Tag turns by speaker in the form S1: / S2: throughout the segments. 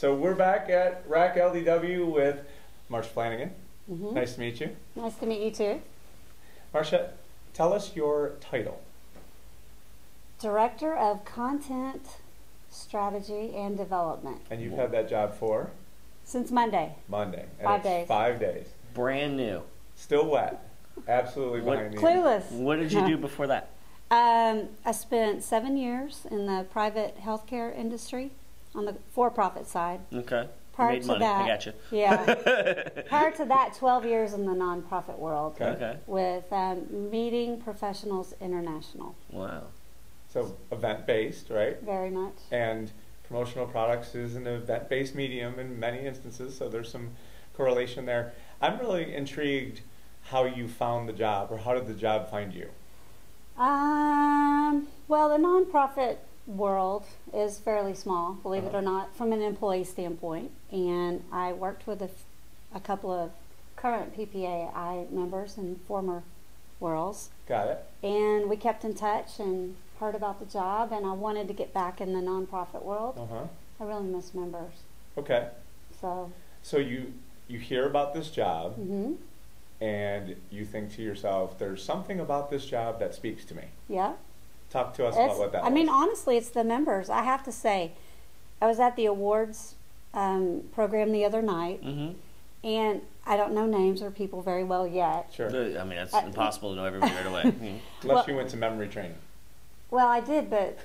S1: So we're back at RAC LDW with Marsha Flanagan.
S2: Mm-hmm.
S1: Nice to meet you.
S2: Nice to meet you too.
S1: Marsha, tell us your title.
S2: Director of Content Strategy and Development.
S1: And you've had that job for?
S2: Since Monday.
S1: Monday. And
S2: 5
S1: it's
S2: days.
S1: 5 days.
S3: Brand new.
S1: Still wet. Absolutely behind the
S2: Clueless.
S3: What did you do before that?
S2: I spent 7 years in the private healthcare industry on the for-profit side.
S3: Okay.
S2: Prior
S3: Made
S2: to
S3: money.
S2: that,
S3: I got you.
S2: Yeah. Prior to that, 12 years in the nonprofit world.
S1: Okay.
S2: With Meeting Professionals International.
S3: Wow.
S1: So event-based, right?
S2: Very much.
S1: And promotional products is an event-based medium in many instances, so there's some correlation there. I'm really intrigued how you found the job, or how did the job find you?
S2: Well, the nonprofit world is fairly small, believe it or not, from an employee standpoint. And I worked with a couple of current PPAI members in former worlds.
S1: Got it.
S2: And we kept in touch and heard about the job, and I wanted to get back in the nonprofit world. I really miss members.
S1: Okay.
S2: So
S1: you hear about this job,
S2: mm-hmm.
S1: and you think to yourself, there's something about this job that speaks to me.
S2: Yeah.
S1: Talk to us about what that was.
S2: I mean, honestly, it's the members. I have to say, I was at the awards program the other night,
S3: Mm-hmm.
S2: and I don't know names or people very well yet.
S1: Sure.
S3: I mean, it's impossible to know everybody right away.
S1: Unless you went to memory training.
S2: Well, I did, but...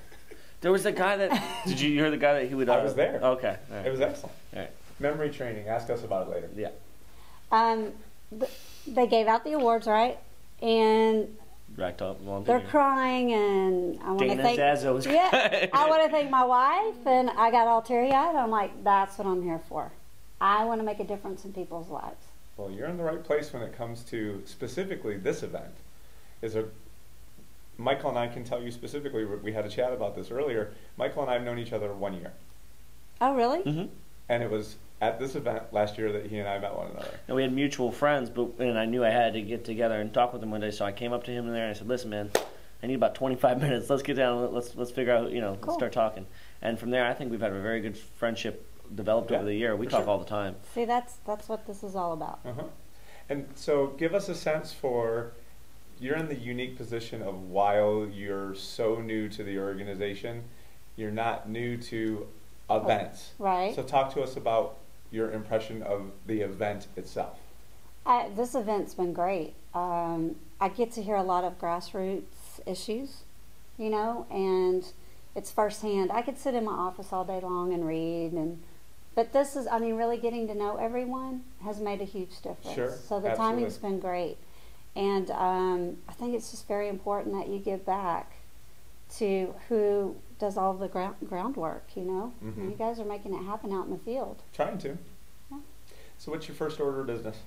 S3: There was a guy that... Did you hear the guy that he would...
S1: I was there.
S3: Okay. All right.
S1: It was excellent.
S3: All right.
S1: Memory training. Ask us about it later.
S3: Yeah.
S2: They gave out the awards, right? And
S3: Racked up long
S2: they're
S3: video.
S2: crying, and I want to
S3: Dana's
S2: thank...
S3: Dazzo was
S2: Yeah, I want to thank my wife, and I got all teary-eyed. I'm like, that's what I'm here for. I want to make a difference in people's lives.
S1: Well, you're in the right place when it comes to specifically this event. Michael and I can tell you specifically, we had a chat about this earlier. Michael and I have known each other 1 year.
S2: Oh, really?
S3: Mm-hmm.
S1: And it was at this event last year that he and I met one another.
S3: And we had mutual friends, and I knew I had to get together and talk with him one day, so I came up to him in there and I said, listen, man, I need about 25 minutes. Let's get down and let's figure out,
S2: Cool.
S3: let's start talking. And from there, I think we've had a very good friendship developed over the year. We talk all the time.
S2: See, that's what this is all about.
S1: And so give us a sense for, you're in the unique position of, while you're so new to the organization, you're not new to events.
S2: Right.
S1: So talk to us about your impression of the event itself.
S2: This event's been great. I get to hear a lot of grassroots issues, and it's firsthand. I could sit in my office all day long and read, but this is, I mean, really getting to know everyone has made a huge difference.
S1: Sure,
S2: so the
S1: absolutely.
S2: timing's been great. And I think it's just very important that you give back to who does all the groundwork,
S1: Mm-hmm.
S2: And you guys are making it happen out in the field.
S1: Trying to.
S2: Yeah.
S1: So what's your first order of business?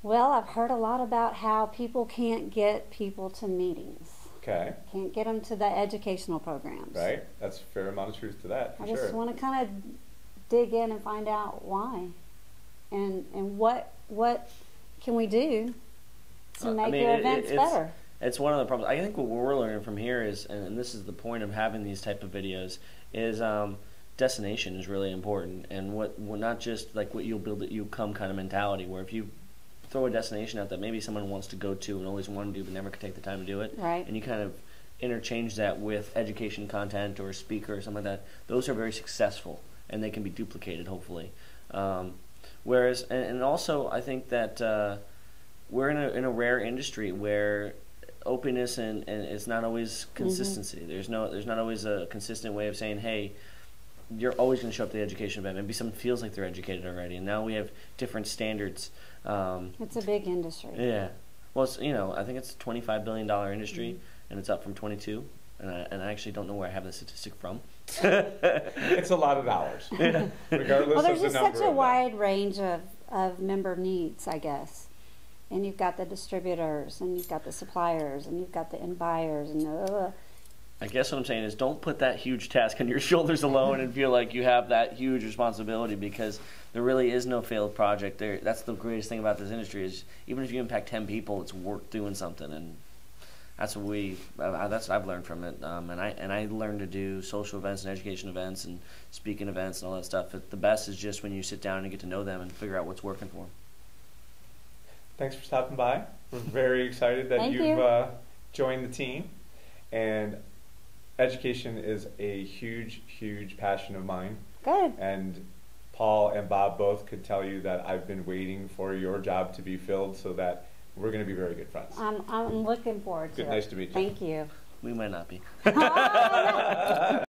S2: Well, I've heard a lot about how people can't get people to meetings.
S1: Okay.
S2: Can't get them to the educational programs.
S1: Right. That's a fair amount of truth to that, for
S2: I
S1: sure.
S2: just want to kind of dig in and find out why, and what can we do to make your events better.
S3: It's one of the problems. I think what we're learning from here is, and this is the point of having these type of videos, is destination is really important, and what not just like what you'll build that you come kind of mentality, where if you throw a destination out that maybe someone wants to go to and always wanted to do but never could take the time to do it,
S2: right?
S3: And you kind of interchange that with education content or a speaker or something like that. Those are very successful, and they can be duplicated hopefully. Whereas, and also I think that we're in a rare industry where openness and it's not always consistency. Mm-hmm. There's not always a consistent way of saying, hey, you're always going to show up to the education event. Maybe someone feels like they're educated already, and now we have different standards.
S2: It's a big industry.
S3: Yeah. Well, it's, I think it's a $25 billion industry, and it's up from 22. And I actually don't know where I have the statistic from.
S1: It's a lot of dollars, regardless of the number.
S2: Well, there's just such a wide range of member needs, I guess. And you've got the distributors, and you've got the suppliers, and you've got the end buyers, and
S3: I guess what I'm saying is don't put that huge task on your shoulders alone and feel like you have that huge responsibility, because there really is no failed project. That's the greatest thing about this industry is even if you impact 10 people, it's worth doing something. And that's what I've learned from it. And I learned to do social events and education events and speaking events and all that stuff. But the best is just when you sit down and get to know them and figure out what's working for them.
S1: Thanks for stopping by. We're very excited that
S2: Thank
S1: you've
S2: you.
S1: joined the team. And education is a huge, huge passion of mine.
S2: Good.
S1: And Paul and Bob both could tell you that I've been waiting for your job to be filled so that we're going to be very good friends.
S2: I'm looking forward to
S1: Good,
S2: it.
S1: nice to meet you.
S2: Thank you.
S3: We might not be.
S2: Oh, no.